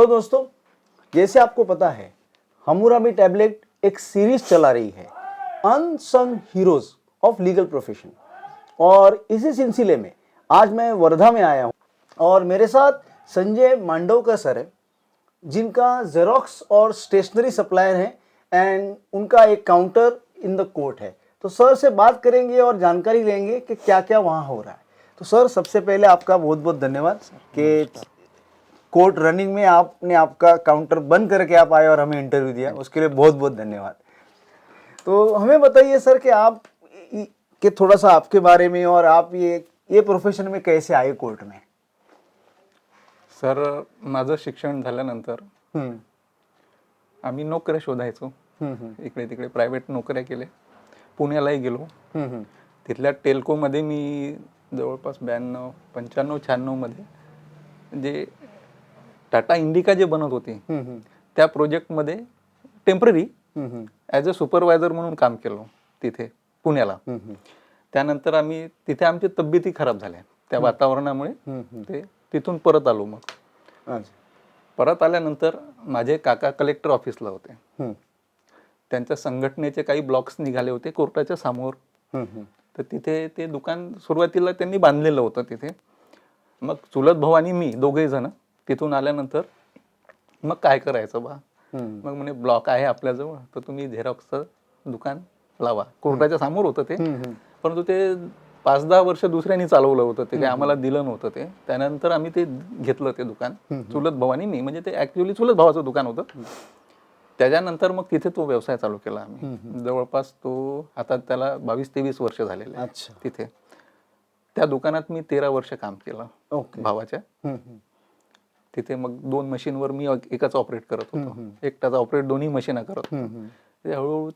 Hello दोस्तों, जैसे आपको पता है हमूराबी टैबलेट एक सीरीज चला रही है unsung heroes of legal profession, और इसी सिलसिले में आज मैं वर्धा में आया हूँ और मेरे साथ संजय मांडवकर सर है, जिनका जेरोक्स और स्टेशनरी सप्लायर है एंड उनका एक काउंटर इन द कोर्ट है। तो सर से बात करेंगे और जानकारी लेंगे कि क्या क्या वहाँ हो रहा है। तो सर, सबसे पहले आपका बहुत बहुत धन्यवाद कि कोर्ट रनिंग में आपने आपका काउंटर बंद करके आप आए और हमें इंटरव्यू दिया, उसके लिए बहुत बहुत धन्यवाद। तो हमें बताइए सर कि आप कि थोड़ा सा आपके बारे में, और आप ये प्रोफेशन में कैसे आए कोर्ट में। सर, माझं शिक्षण झाल्यानंतर आम्ही नोकऱ्या शोधायचो, इकडे तिकडे प्रायव्हेट नोकऱ्या केल्या, पुण्यालाही गेलो. तिथल्या टेल्कोमध्ये मी जवळपास 92, 95, 96 मध्ये जे टाटा इंडिका जे बनत होती त्या प्रोजेक्टमध्ये टेम्पररी ॲज अ सुपरवायझर म्हणून काम केलं तिथे पुण्याला. त्यानंतर आम्ही तिथे आमची तब्येती खराब झाल्या त्या वातावरणामुळे, ते तिथून परत आलो. मग परत आल्यानंतर माझे काका कलेक्टर ऑफिसला होते. त्यांच्या संघटनेचे काही ब्लॉक्स निघाले होते कोर्टाच्या समोर, तर तिथे ते दुकान सुरुवातीला त्यांनी बांधलेलं होतं तिथे. मग चुलत भाऊ आणि मी दोघे जण तिथून आल्यानंतर मग काय करायचं बा, मग म्हणे ब्लॉक आहे आपल्याजवळ, तर तुम्ही झेरॉक्सचं दुकान लावा. कोर्टाच्या समोर होतं ते, परंतु ते 5-10 वर्ष दुसऱ्यांनी चालवलं होतं ते, काही आम्हाला दिलं नव्हतं ते. त्यानंतर आम्ही ते घेतलं ते दुकान, चुलत भाऊ आणि मी, म्हणजे ते ॲक्च्युली चुलत भावाचं दुकान होतं. त्याच्यानंतर मग तिथे तो व्यवसाय चालू केला आम्ही. जवळपास तो आता त्याला 22-23 वर्ष झालेले आहे तिथे. त्या दुकानात मी 13 वर्ष काम केलं भावाच्या. तिथे मग 2 मशीनवर मी एकच ऑपरेट करत होतो, एकटाच ऑपरेट दोन्ही मशीन करत होतो. हळूहळू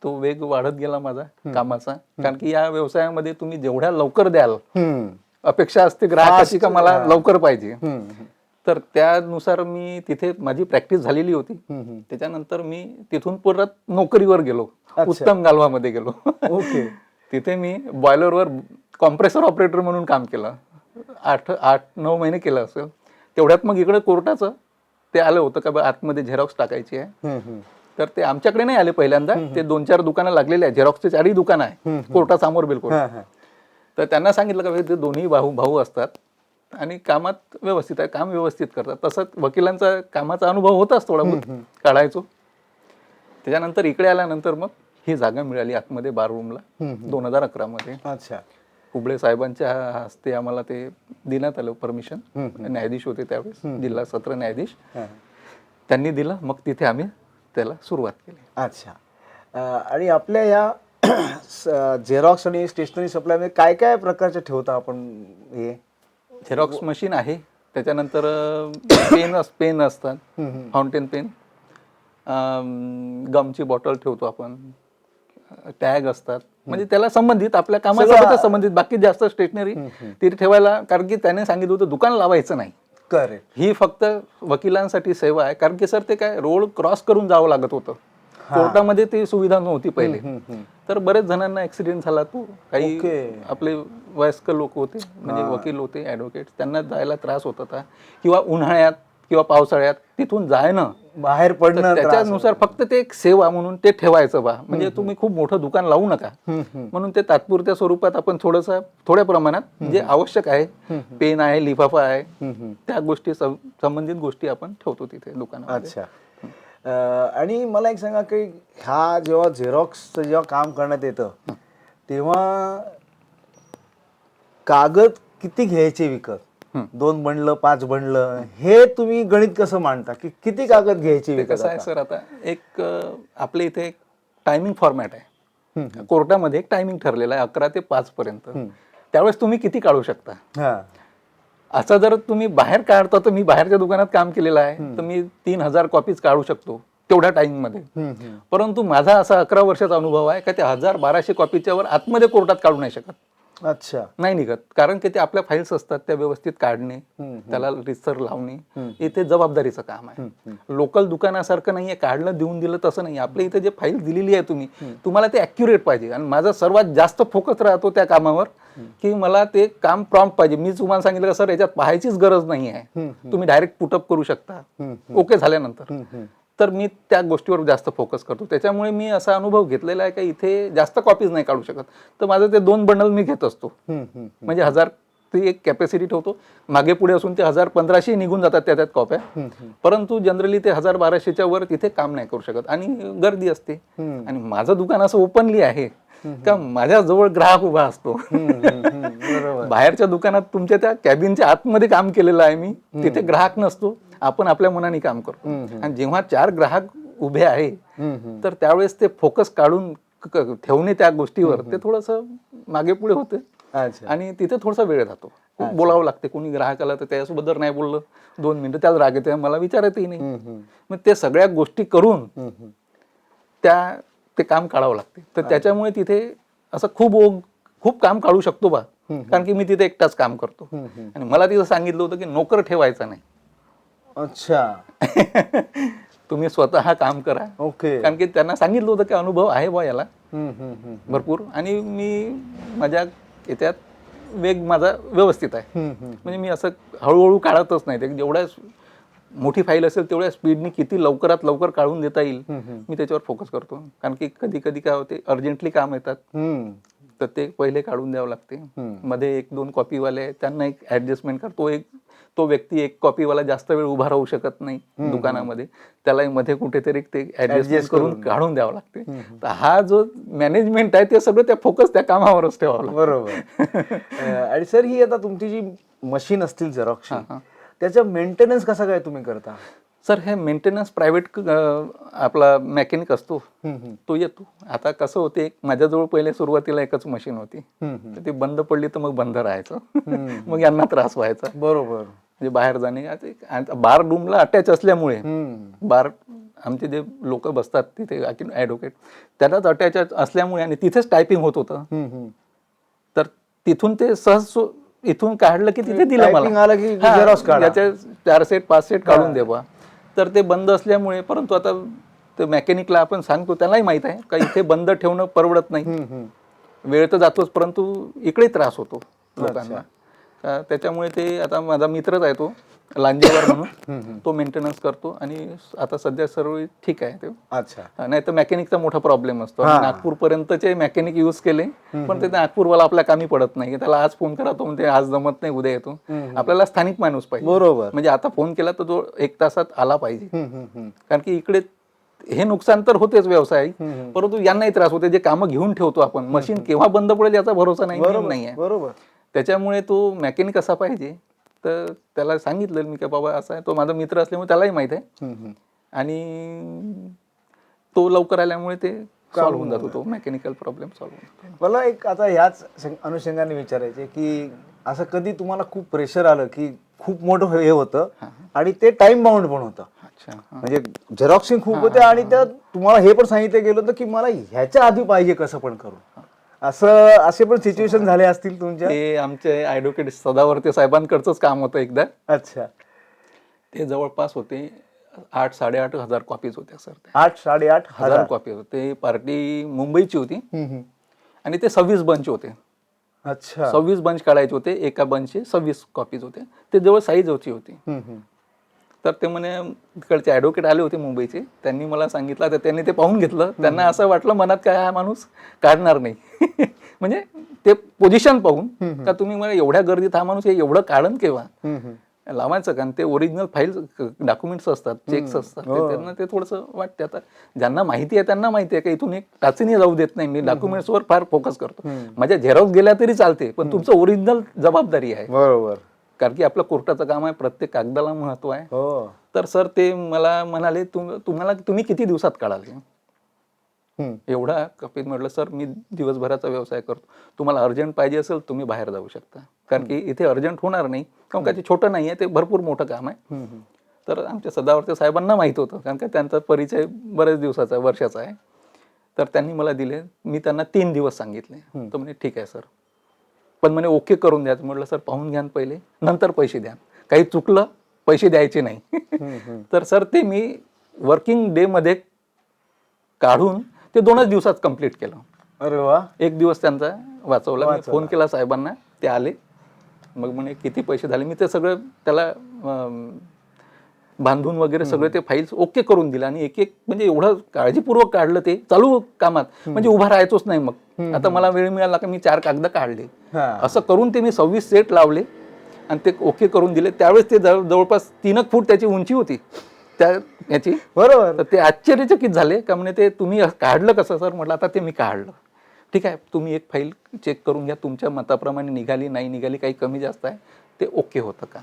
तो वेग वाढत गेला माझा कामाचा, कारण की या व्यवसायामध्ये तुम्ही जेवढ्या लवकर द्याल, अपेक्षा असते ग्राहकाची का मला लवकर पाहिजे, तर त्यानुसार मी तिथे माझी प्रॅक्टिस झालेली होती. त्याच्यानंतर मी तिथून परत नोकरीवर गेलो, उत्तम गालवामध्ये गेलो. तिथे मी बॉयलरवर कॉम्प्रेसर ऑपरेटर म्हणून काम केलं. 8-9 महिने केलं असेल. तेवढ्यात मग इकडे कोर्टाचं ते आलं होतं का आतमध्ये झेरॉक्स टाकायची आहे, तर ते आमच्याकडे नाही आले पहिल्यांदा. ते 2-4 दुकानं लागलेले आहे, झेरॉक्सचे 4ही दुकानं आहे कोर्टासमोर बिलकुल. तर त्यांना सांगितलं का ते दोन्ही भाऊ असतात आणि कामात व्यवस्थित आहे, काम व्यवस्थित करतात. तसंच वकिलांचा कामाचा अनुभव होताच थोडा बहुत काढायचो. त्याच्यानंतर इकडे आल्यानंतर मग ही जागा मिळाली आतमध्ये बाररूमला 2011 मध्ये. कुबळे साहेबांच्या हस्ते आम्हाला ते देण्यात आलं परमिशन. न्यायाधीश होते त्यावेळेस, जिल्हा सत्र न्यायाधीश, त्यांनी दिलं. मग तिथे आम्ही त्याला सुरुवात केली. आणि आपल्या या झेरॉक्स आणि स्टेशनरी सप्लाय काय काय प्रकारचे ठेवता आपण? हे झेरॉक्स मशीन आहे, त्याच्यानंतर पेन असतात, फाउंटेन पेन, गमची बॉटल ठेवतो आपण, टॅग असतात, म्हणजे त्याला संबंधित आपल्या कामासोबत संबंधित. बाकी जास्त स्टेशनरी तिथे ठेवायला, कारण की त्याने सांगितलं होतं दुकान लावायचं नाही. ही फक्त वकिलांसाठी सेवा आहे, कारण की सर ते काय रोड क्रॉस करून जावं लागत होतं. कोर्टामध्ये ती सुविधा नव्हती पहिले, तर बरेच जणांना ऍक्सिडेंट झाला. तो काही आपले वयस्कर लोक होते, म्हणजे वकील होते, ॲडव्होकेट, त्यांना जायला त्रास होत होता, किंवा उन्हाळ्यात किंवा पावसाळ्यात तिथून जायनं बाहेर पडणं. त्याच्यानुसार फक्त ते एक सेवा म्हणून ते ठेवायचं बा, म्हणजे तुम्ही खूप मोठं दुकान लावू नका म्हणून ते तात्पुरत्या स्वरूपात आपण थोड्या प्रमाणात जे आवश्यक आहे, पेन आहे, लिफाफा आहे, त्या गोष्टी संबंधित गोष्टी आपण ठेवतो तिथे दुकानात. आणि मला एक सांगा की हा जेव्हा झेरॉक्सचं जेव्हा काम करण्यात येतं तेव्हा कागद किती घ्यायचे विकत? 2 बंडलं, 5 बंडलं, हे तुम्ही गणित कसं मांडता की किती कागद घ्यायचे विकत? कसं आहे सर, आता एक आपल्या इथे एक टायमिंग फॉर्मॅट आहे. कोर्टामध्ये एक टायमिंग ठरलेला आहे 11 ते 5 पर्यंत. त्यावेळेस तुम्ही किती काढू शकता. असं जर तुम्ही बाहेर काढता, तर मी बाहेरच्या दुकानात काम केलेलं आहे, तर मी 3000 कॉपीज काढू शकतो तेवढ्या टाइम मध्ये. परंतु माझा असा 11 वर्षाचा अनुभव आहे का त्या 1000-1200 कॉपीच्या वर आतमध्ये कोर्टात काढू नाही शकत. अच्छा. नाही निघत, कारण की ते आपल्या फाईल्स असतात त्या व्यवस्थित काढणे, त्याला रिसर लावणे, इथे जबाबदारीचं काम आहे. लोकल दुकानासारखं नाहीये, काढलं देऊन दिलं तसं नाही. आपल्या इथे जे फाईल दिलेली आहे तुम्हाला ते ॲक्युरेट पाहिजे. आणि माझा सर्वात जास्त फोकस राहतो त्या कामावर, की मला ते काम प्रॉम्प्ट पाहिजे. मी तुम्हाला सांगितलं सर याच्यात पाहायचीच गरज नाही आहे, तुम्ही डायरेक्ट पुटअप करू शकता ओके झाल्यानंतर. तर मी त्या गोष्टीवर जास्त फोकस करतो. त्याच्यामुळे मी असा अनुभव घेतलेला आहे की इथे जास्त कॉपीज नाही काढू शकत. तर माझं ते 2 बंडल मी घेत असतो. म्हणजे 1000 ती एक कॅपॅसिटी ठेवतो. मागे पुढे असून ते 1000-1500 निघून जातात त्यात कॉप्या. परंतु जनरली ते 1000-1200च्या वर तिथे काम नाही करू शकत आणि गर्दी असते. आणि माझं दुकान असं ओपनली आहे का माझ्या जवळ ग्राहक उभा असतो. बाहेरच्या दुकानात तुमच्या त्या कॅबिनच्या आतमध्ये काम केलेलं आहे मी, तिथे ग्राहक नसतो, आपण आपल्या मनाने काम करतो. आणि जेव्हा 4 ग्राहक उभे आहे तर त्यावेळेस ते फोकस काढून ठेवणे त्या गोष्टीवर ते थोडंसं मागे पुढे होते. आणि तिथे थोडासा वेळ जातो, खूप बोलावं लागते. कोणी ग्राहक आला तर त्याच्यासोबत जर नाही बोललं 2 मिनिटं त्याला राग येते, मला विचारतही नाही. मग ते सगळ्या गोष्टी करून ते काम काढावं लागते. तर त्याच्यामुळे तिथे असं खूप काम काढू शकतो बा, कारण की मी तिथे एकटाच काम करतो. आणि मला तिथं सांगितलं होतं की नोकर ठेवायचा नाही. अच्छा. तुम्ही स्वतः काम करा. ओके. कारण की त्यांना सांगितलं होतं की अनुभव आहे बा याला भरपूर, आणि मी माझ्या याच्यात वेग माझा व्यवस्थित आहे. म्हणजे मी असं हळूहळू काढतच नाही. ते जेवढ्या मोठी फाईल असेल तेवढ्या स्पीडनी किती लवकरात लवकर काढून देता येईल मी त्याच्यावर फोकस करतो. कारण की कधी कधी काय होते, अर्जंटली काम येतात तर ते पहिले काढून द्यावं लागते. मध्ये 1-2 कॉपीवाले त्यांना एक ऍडजस्टमेंट करतो. तो व्यक्ती एक कॉपीवाला जास्त वेळ उभा राहू शकत नाही दुकानामध्ये, त्यालाही मध्ये कुठेतरी ते ऍडजस्ट करून काढून द्यावं लागते. तर हा जो मॅनेजमेंट आहे ते सगळं त्या फोकस त्या कामावरच ठेवावं लागतं. बरोबर. आणि सर ही आता तुमची जी मशीन असतील झेरॉक्सची, त्याचा मेंटेनन्स कसा काय तुम्ही करता? सर हे मेंटेनन्स प्रायव्हेट आपला मेकॅनिक असतो तो येतो. आता कसं होते, माझ्याजवळ पहिले सुरुवातीला एकच मशीन होती, तर ती बंद पडली तर मग बंद राहायचं. मग यांना त्रास व्हायचा. बरोबर. म्हणजे बाहेर जाणे. बार रूमला अटॅच असल्यामुळे बार आमचे जे लोक बसतात तिथे ॲडव्होकेट त्यालाच अटॅच असल्यामुळे आणि तिथेच टायपिंग होत होतं. तर तिथून ते सहज इथून काढलं की तिथे दिलं मला, याचे 4 सेट 5 सेट काढून दे बा. तर ते बंद असल्यामुळे, परंतु आता ते मेकॅनिकला आपण सांगतो त्यालाही माहित आहे का इथे बंद ठेवणं परवडत नाही. वेळ तर जातोच परंतु इकडे त्रास होतो लोकांना. त्याच्यामुळे ते आता माझा मित्रच आहे तो लांजेवार म्हणून, तो मेंटेनन्स करतो आणि आता सध्या सर्व ठीक आहे ते. अच्छा. नाही तर मेकॅनिकचा मोठा प्रॉब्लेम असतो. नागपूर पर्यंतचे मेकॅनिक यूज केले पण ते नागपूरवाला आपल्या कामी पडत नाही. त्याला आज फोन करा तो म्हणजे आज जमत नाही उद्या येतो. आपल्याला स्थानिक माणूस पाहिजे. बरोबर. म्हणजे आता फोन केला तर तो 1 तासात आला पाहिजे. कारण की इकडे हे नुकसान तर होतेच व्यवसाय, परंतु यांनाही त्रास होते. जे कामं घेऊन ठेवतो आपण, मशीन केव्हा बंद पडेल याचा भरोसा नाही आहे. बरोबर. त्याच्यामुळे तो मेकॅनिक असा पाहिजे. तर त्याला सांगितलं मी की बाबा असा आहे, तो माझा मित्र असल्यामुळे त्यालाही माहित आहे आणि तो लवकर आल्यामुळे ते सॉल्व्ह होऊन जातो, तो मेकॅनिकल प्रॉब्लेम सॉल्व्ह होऊन जातो. मला एक आता ह्याच अनुषंगाने विचारायचे की असं कधी तुम्हाला खूप प्रेशर आलं की खूप मोठं हे होतं आणि ते टाइम बाउंड पण होतं, म्हणजे झेरॉक्सिंग खूप होते आणि त्यात तुम्हाला हे पण सांगितलं गेलं होतं की मला ह्याच्या आधी पाहिजे कसं पण करून, असे पण सिच्युएशन झाले असतील तुमच्या? ते आमचे ॲडव्होकेट सदावर्ते साहेबांकडचंच काम होतं एकदा. अच्छा. ते जवळपास होते 8-8.5 हजार कॉपीज होत्या सर. 8-8.5 हजार कॉपीज होते. पार्टी मुंबईची होती आणि ते 26 बंच होते. अच्छा. 26 बंच काढायचे होते, एका बंचचे 26 कॉपीज होते. ते जवळ साईज होती. तर ते म्हणे तिकडचे ॲडव्होकेट आले होते मुंबईचे, त्यांनी मला सांगितलं, तर त्यांनी ते पाहून घेतलं. त्यांना असं वाटलं मनात काय हा माणूस काढणार नाही. म्हणजे ते पोझिशन पाहून का तुम्ही मला एवढ्या गर्दीत हा माणूस एवढं काढन केव्हा लावायचं, कारण ते ओरिजिनल फाईल डॉक्युमेंट्स असतात, चेक्स असतात, त्यांना ते थोडंसं वाटते. आता ज्यांना माहिती आहे त्यांना माहिती आहे की इथून एक टाचणी जाऊ देत नाही, मी डॉक्युमेंट्सवर फार फोकस करतो. माझ्या झेरॉक्स गेल्या तरी चालते पण तुमचं ओरिजिनल जबाबदारी आहे. बरोबर. कारण की आपलं कोर्टाचं काम आहे, प्रत्येक कागदाला महत्व आहे. तर सर ते मला म्हणाले तुम्ही किती दिवसात काढाल एवढा कॉपीज? म्हटलं सर मी दिवसभराचा व्यवसाय करतो, तुम्हाला अर्जंट पाहिजे असेल तुम्ही बाहेर जाऊ शकता, कारण की इथे अर्जंट होणार नाही, कारण का ते छोटं नाही आहे, ते भरपूर मोठं काम आहे. तर आमच्या सदावर्ते साहेबांना माहित होतं, कारण का त्यांचा परिचय बरेच दिवसाचा वर्षाचा आहे. तर त्यांनी मला दिले, मी त्यांना 3 दिवस सांगितले. तर म्हणे ठीक आहे सर. पण म्हणे ओके करून द्यायचं. म्हटलं सर पाहून घ्या पहिले, नंतर पैसे द्या. काही चुकलं पैसे द्यायचे नाही. तर सर ते मी वर्किंग डे मध्ये काढून ते 2च दिवसात कंप्लीट केलं. अरे वा. 1 दिवस त्यांचा वाचवला. मी फोन केला साहेबांना, ते आले. मग म्हणे किती पैसे झाले. मी ते सगळं त्याला बांधून वगैरे सगळे ते फाईल्स ओके करून दिले. आणि एक एक म्हणजे एवढं काळजीपूर्वक काढलं ते चालू कामात, म्हणजे उभा राहायचोच नाही. मग आता मला वेळ मिळाला का मी 4 कागद काढले. असं करून ते मी 26 सेट लावले आणि ते ओके करून दिले. त्यावेळेस ते जवळपास 3 फूट त्याची उंची होती त्या याची. बरोबर. तर ते आश्चर्यचकित झाले का म्हणे ते तुम्ही काढलं कसं सर. म्हटलं आता ते मी काढलं. ठीक आहे, तुम्ही एक फाईल चेक करून घ्या, तुमच्या मताप्रमाणे निघाली नाही निघाली, काही कमी जास्त आहे, ते ओके होतं का.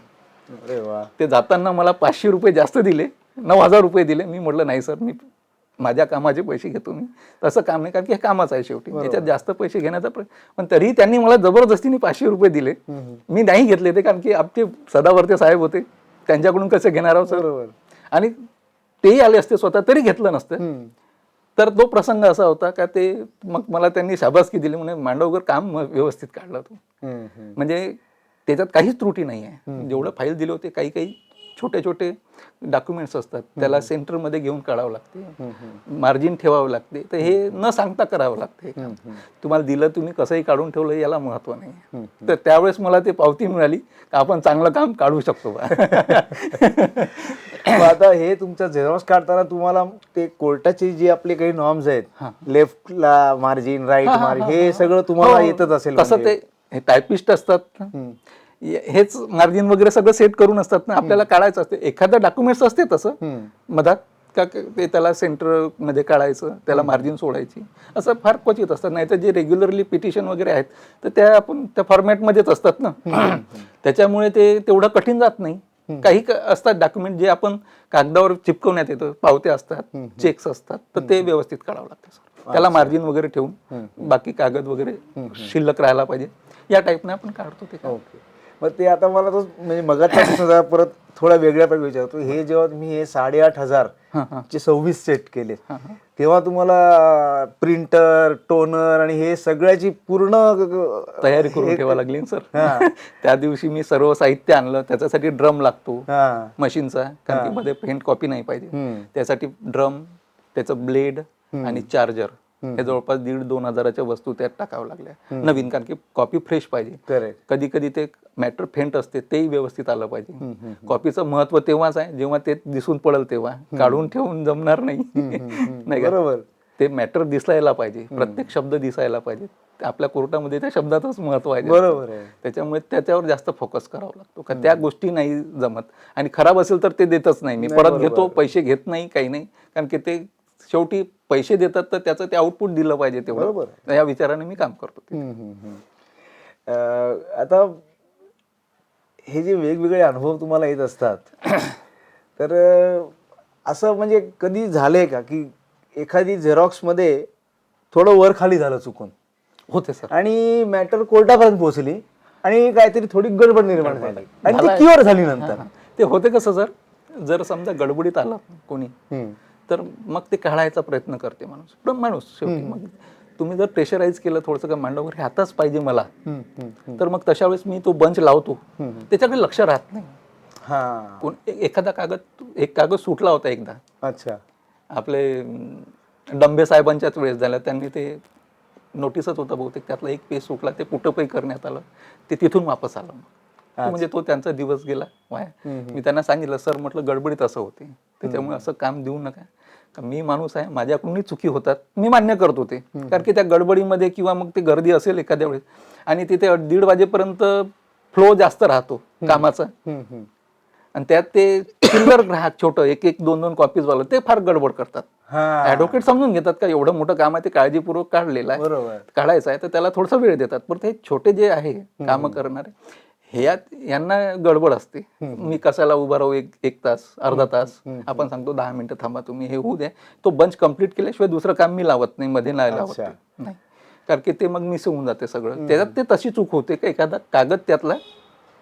अरे वा. ते जाताना मला 500 रुपये जास्त दिले, 9,000 रुपये दिले. मी म्हटलं नाही सर, मी माझ्या कामाचे पैसे घेतो. मी तसं काम नाही, कारण की हे कामच आहे शेवटी, याच्यात जास्त पैसे घेण्याचा पण तरीही त्यांनी मला जबरदस्तीने 500 रुपये दिले. मी नाही घेतले ते, कारण की आमचे सदावर्ते साहेब होते, त्यांच्याकडून कसे घेणार आहोत सर. आणि तेही आले असते स्वतः तरी घेतलं नसतं. तर तो प्रसंग असा होता का ते मग मला त्यांनी शाबासकी दिली, म्हणे मांडवकर काम व्यवस्थित काढलं तू. म्हणजे त्याच्यात काहीच त्रुटी नाही आहे. जेवढं फाईल दिले होते, काही काही छोटे छोटे डॉक्युमेंट्स असतात, त्याला सेंटरमध्ये घेऊन काढावं लागते, मार्जिन ठेवावं लागते. तर हे न सांगता करावं लागते. तुम्हाला दिलं, तुम्ही कसंही काढून ठेवलं, याला महत्व नाही. तर त्यावेळेस मला ते पावती मिळाली का आपण चांगलं काम काढू शकतो. आता हे तुमचं झेरॉक्स काढताना तुम्हाला ते कोर्टाचे जे आपले काही नॉर्म्स आहेत, लेफ्टला मार्जिन, राईट मार्जिन, हे सगळं तुम्हाला येतच असेल. तसं ते टायपिस्ट असतात, हेच मार्जिन वगैरे सगळं सेट करून असतात ना, आपल्याला काढायचं असते. एखादं डॉक्युमेंट्स असते तसं मधात का ते त्याला सेंटर मध्ये काढायचं, त्याला मार्जिन सोडायची, असं फार क्वचित असतात. नाही तर जे रेग्युलरली पिटिशन वगैरे आहेत तर त्या आपण त्या फॉर्मॅटमध्येच असतात ना, त्याच्यामुळे ते तेवढं कठीण जात नाही. काही असतात डॉक्युमेंट जे आपण कागदावर चिपकवण्यात येतं, पावत्या असतात, चेक्स असतात, तर ते व्यवस्थित काढावं लागतं. त्याला मार्जिन वगैरे ठेवून बाकी कागद वगैरे शिल्लक राहायला पाहिजे, या टाईपने आपण काढतो ते. ओके. मग ते आता मला तो म्हणजे मगाचा परत थोडा वेगळ्या प्रकारे विचारतो. हे जेव्हा तुम्ही हे 8,500 चे 26 सेट केले, तेव्हा तुम्हाला प्रिंटर, टोनर आणि हे सगळ्याची पूर्ण तयारी करून ठेवावी लागली सर. त्या दिवशी मी सर्व साहित्य आणलं. त्याच्यासाठी ड्रम लागतो मशीनचा, कारण की मध्ये प्रिंट कॉपी नाही पाहिजे. त्यासाठी ड्रम, त्याचं ब्लेड आणि चार्जर, हे जवळपास 1,500-2 हजाराच्या वस्तू त्यात टाकाव्या लागल्या नवीन, कारण की कॉपी फ्रेश पाहिजे. कधी कधी ते मॅटर फेंट असते, तेही व्यवस्थित आलं पाहिजे. कॉपीचं महत्व तेव्हाच आहे जेव्हा ते दिसून पडेल, तेव्हा काढून ठेवून जमणार नाही. नाही बरोबर. ते मॅटर दिसायला पाहिजे, प्रत्येक शब्द दिसायला पाहिजे. आपल्या कोर्टामध्ये त्या शब्दातच महत्व आहे. बरोबर आहे. त्याच्यामुळे त्याच्यावर जास्त फोकस करावा लागतो, का त्या गोष्टी नाही जमत. आणि खराब असेल तर ते देतच नाही, मी परत घेतो, पैसे घेत नाही, काही नाही, कारण की ते शेवटी पैसे देतात तर त्याचं ते आउटपुट दिलं पाहिजे तेवढं. या विचाराने मी काम करतो. आता हे जे वेगवेगळे अनुभव तुम्हाला येत असतात, तर असं म्हणजे कधी झालंय का की एखादी झेरॉक्स मध्ये थोडं वर खाली झालं चुकून होते सर, आणि मॅटर कोर्टापर्यंत पोहोचली आणि काहीतरी थोडी गडबड निर्माण झाली आणि ती क्युअर झाली नंतर? ते होते कसं सर, जर समजा गडबडीत आला कोणी तर मग ते काढायचा प्रयत्न करते माणूस शेवटी. मग तुम्ही जर प्रेशराईज केलं थोडंसं का मांडवकर हे आताच पाहिजे मला, तर मग तशा वेळेस मी तो बंच लावतो, त्याच्याकडे लक्ष राहत नाही. एखादा एक कागद सुटला होता एकदा. अच्छा. आपले डंबे साहेबांच्याच वेळेस झाला, त्यांनी ते नोटीसच होता बहुतेक, त्यातला एक पेज सुटला, ते पुटपही करण्यात आलं, ते तिथून वापस आलं. म्हणजे तो त्यांचा दिवस गेला वाया. मी त्यांना सांगितलं, सर म्हटलं गडबडीत असं होते, त्याच्यामुळे असं काम देऊ नका. मी माणूस आहे, माझ्याकडूनही चुकी होतात, मी मान्य करतो ते, कारण की त्या गडबडीमध्ये किंवा मग ते गर्दी असेल एखाद्या वेळेस आणि तिथे 1:30 वाजेपर्यंत फ्लो जास्त राहतो कामाचा, आणि त्यात ते चिल्लर ग्राहक छोटं 1-2 कॉपीज वाला ते फार गडबड करतात. ऍडव्होकेट समजून घेतात का एवढं मोठं काम आहे, ते काळजीपूर्वक काढलेलं आहे, काढायचं आहे, तर त्याला थोडासा वेळ देतात. पण ते छोटे जे आहे काम करणारे, यांना गडबड असते. मी कशाला उभा राहू 1 तास, अर्धा तास, आपण सांगतो 10 मिनिटं थांबा तुम्ही, हे होऊ द्या. तो बंच कंप्लीट केल्याशिवाय दुसरं काम मी लावत नाही, मध्ये नाही लावत नाही, कारण की ते मग मिस होऊन जाते सगळं. त्याच्यात ते तशी चूक होते का एखादा कागद त्यातला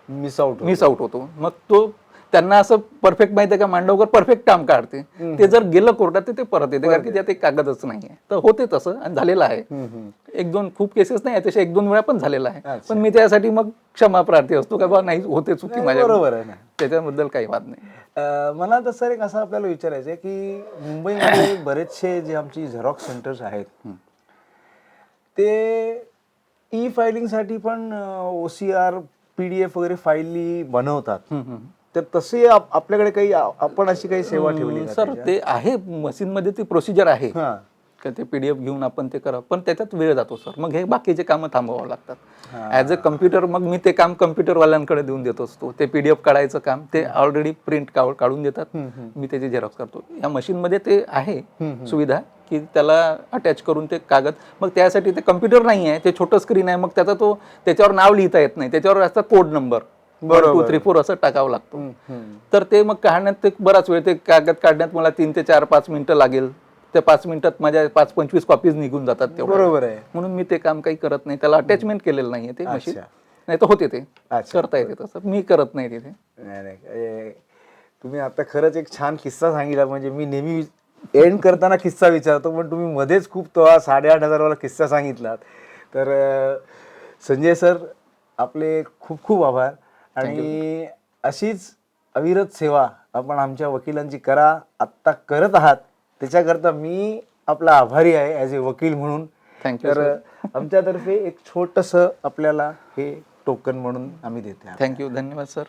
मिस आउट होतो, मग तो त्यांना असं परफेक्ट माहिती आहे का मांडवकर परफेक्ट काम काढते, ते जर गेलं कोर्टात तर ते परत येते, कारण की त्यात एक कागदच नाहीये. तर होते तसं आणि झालेलं आहे. एक दोन खूप केसेस नाही तसे, एक दोन वेळा पण झालेला आहे. पण मी त्यासाठी मग क्षमा प्रार्थी असतो का बा नाही होते चुकी माझ्या, बरोबर आहे ना. त्याच्याबद्दल काही वाद नाही. मला तर सर एक असं आपल्याला विचारायचं आहे की मुंबईमध्ये बरेचसे जे आमची झेरॉक्स सेंटर्स आहेत ते ई फायलिंगसाठी पण OCR PDF वगैरे फाईली बनवतात. तर तसे आपल्याकडे काही आपण अशी काही सेवा ठेवली का सर त्याच्यात? ते आहे मशीनमध्ये ती प्रोसिजर आहे हां. का ते PDF घेऊन आपण ते करा, पण त्याच्यात वेळ जातो सर. मग हे बाकीचे कामं थांबवावं लागतात. ॲज अ कम्प्युटर मग मी ते काम कम्प्युटरवाल्यांकडे देऊन देत असतो. ते PDF काढायचं काम ते ऑलरेडी प्रिंट काढून देतात, मी त्याची झेरॉक्स करतो. या मशीनमध्ये ते आहे सुविधा की त्याला अटॅच करून ते कागद, मग त्यासाठी ते कम्प्युटर नाही आहे, ते छोटं स्क्रीन आहे, मग त्याचा तो त्याच्यावर नाव लिहिता येत नाही, त्याच्यावर असता कोड नंबर 1 2 3 4 असं टाकावं लागतो. तर ते मग काढण्यात ते बराच वेळ, ते कागद काढण्यात मला 3 ते 4 5 मिनिटं लागेल. त्या 5 मिनिटात माझ्या 5-25 कॉपीज निघून जातात तेवढं. बरोबर आहे. म्हणून मी ते काम काही करत नाही, त्याला अटॅचमेंट केलेलं नाहीये ते मशीन. नाही तर होते ते करता येते तसं, मी करत नाही तिथे. नाही तुम्ही आता खरंच एक छान किस्सा सांगितला. म्हणजे मी नेहमी एंड करताना किस्सा विचारतो, पण तुम्ही मध्येच खूप तो 8,500 वाला किस्सा सांगितलात. तर संजय सर आपले खूप खूप आभार. आणि अशीच अविरत सेवा आपण आमच्या वकिलांची करा, आत्ता करत आहात, त्याच्याकरता मी आपला आभारी आहे ॲज ए वकील म्हणून. थँक्यू. तर आमच्यातर्फे एक छोटंसं आपल्याला हे टोकन म्हणून आम्ही देतो. थँक्यू, धन्यवाद सर.